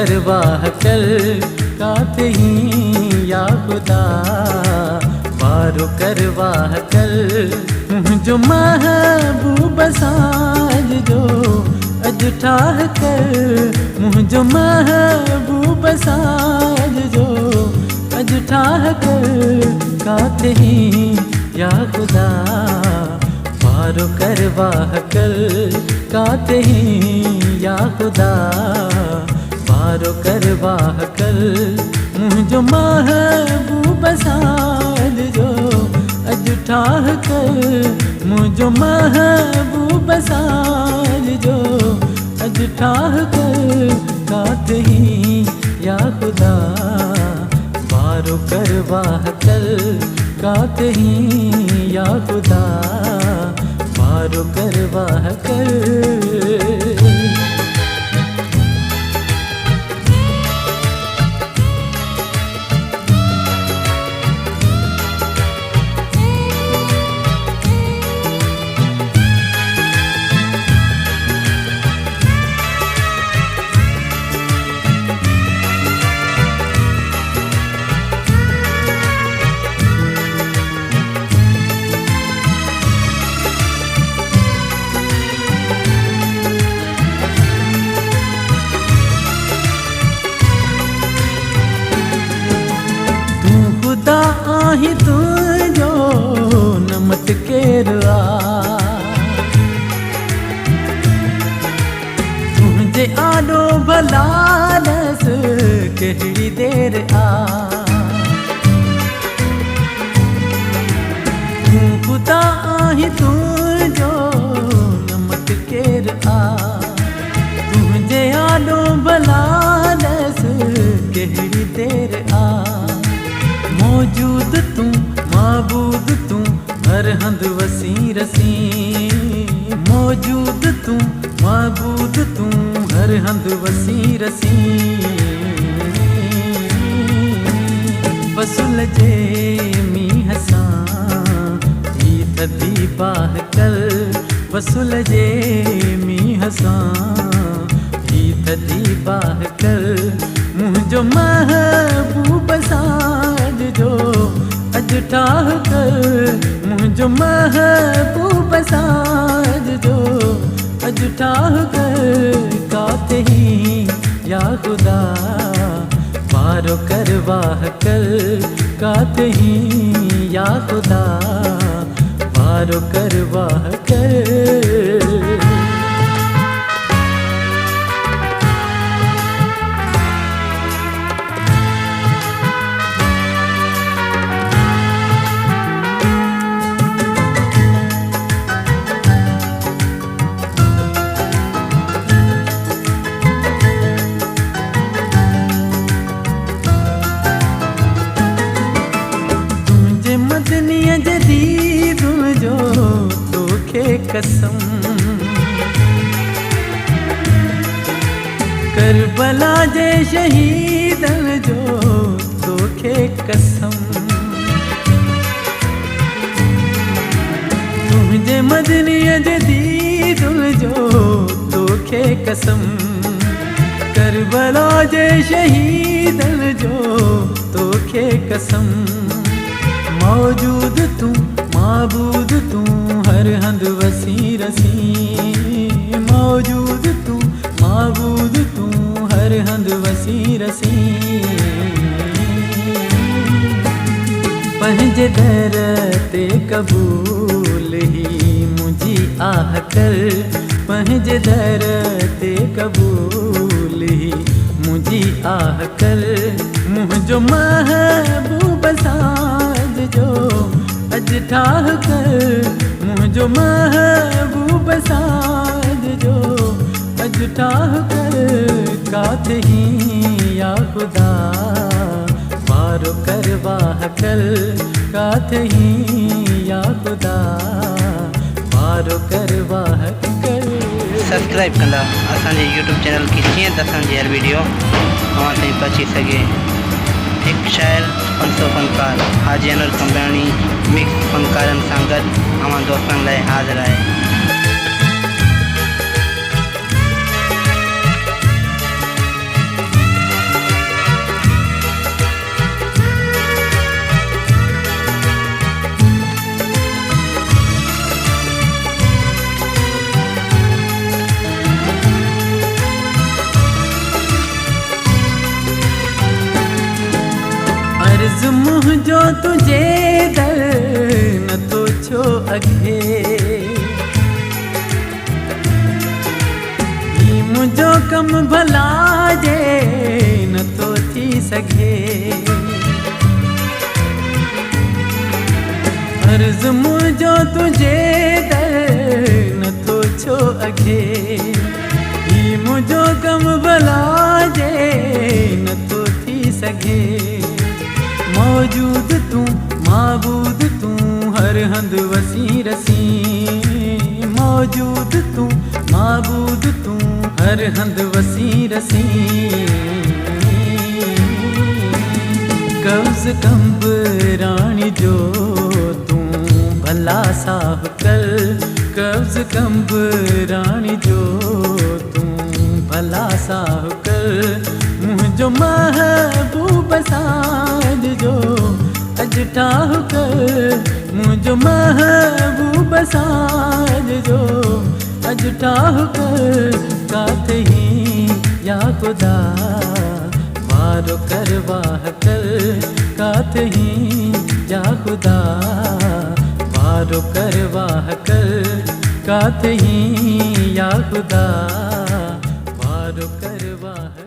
करवाह कर काते ही या खुदा वारो करवाह कर मुझो महबूब साज जो अज ठाह कर मुझो महबूब साज जो अज ठाह कर काते ही या खुदा वारो करवाह कर काते ही या खुदा वारो करवाह कर मुझो महबूब साज जो अज ठाह कर मुझो महबूब साज जो अज ठाह कर काते ही या खुदा वारो करवाह कर काते ही या खुदा वारो करवाह कर। आही तुझो नमत केरआ तुझे आडो भलालस कहिड़ी देर आ तू खुदा आही तुझो नमत केरआ तुझे आडो भलालस कहिड़ी देर आ मौजूद तू माबूद तू हर हंद वसी रसी मौजूद तू माबूद तू हर हंद वसी रसी वसूल जे मी हसा ही थदी बाह कर वसूल जे मी हसा ही थदी बाह कर मुझो महबूब साज जो अज ठाह कर मुझो महबूब साज जो अज ठाह कर काते ही या खुदा वारो करवाह कर काते ही या खुदा वारो करवाह कर। मदनिया जदीद जो तोखे कसम करबला जे शहीदन जो तोखे कसम तुझे मदनिया जदीद जो तोखे कसम करबला जे शहीदन जो तोखे कसम मौजूद तू माबूद तू हर हंद वसी रसी मौजूद तू माबूद तू हर हंद वसी रसी पंहिंजे दर ते कबूल ही मुझी आह कर पंहिंजे दर ते कबूल ही मुझी आह कर मुझो महबूब साज जो अज ठाह कर मुझो महबूब साज जो अज ठाह कर काते ही या खुदा वारो करवाह कर काते ही या खुदा वारो करवाह कर। सब्सक्राइब कंदा असांजे यूट्यूब चैनल खे जीअं त असांजी हर वीडियो तव्हां ताईं पहुची सघे। हिकु शाइर फनसो फनकार हाजी अनवर कंबाणी मिक्स फनकारनि सां गॾु अवां दोस्तनि लाइ हाज़िर आहे। मुझो तुझे दर न तो छो अघे ही मुझो कम भला जे न तो थी सघे अर्ज़ मुझो तुझे दर न तो छो अघे ही मुझो कम भला जे न तो थी सघे मौजूद तू माबूद तू हर हंद वसी रसी मौजूद तू माबूद तू हर हंद वसी रसी कब्ज़ कंब रानी जो तू भला साहब कर कब्ज़ कंब रानी जो तू भला साहब कर मुझो महबूब साज जो अजठाह कर मुझो महबूब साज जो अजठाह कर कात ही या खुदा वारो कर वाह कर कात ही या खुदा वारो कर वाह कर कात ही या खुदा वारो कर वाह